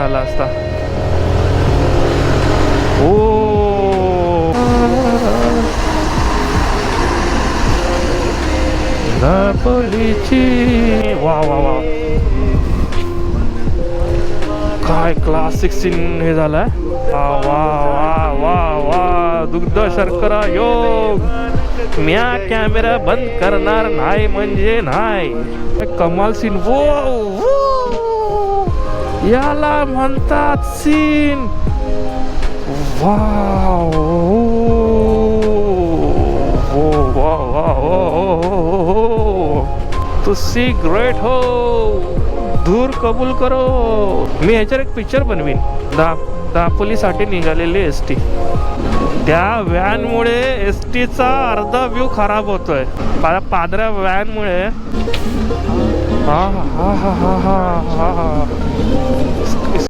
झाला असता. ओ नापोलीची, वा वा वा, काय क्लासिक सीन हे झालाय. वा वा वा वा, दुग्ध शर्करा योग. म्या कॅमेरा बंद करणार नाही म्हणजे नाही. कमाल सीन. वो याला म्हणतात सीन. वाव, तुसी ग्रेट हो, धूर कबूल करो. मी ह्याच्यावर एक पिक्चर बनवीन. दापोलीसाठी निघालेली एसटी. त्या व्हॅनमुळे एसटीचा अर्धा व्ह्यू खराब होतोय. पादऱ्या व्हॅनमुळे. हा हा हा हा हा हा.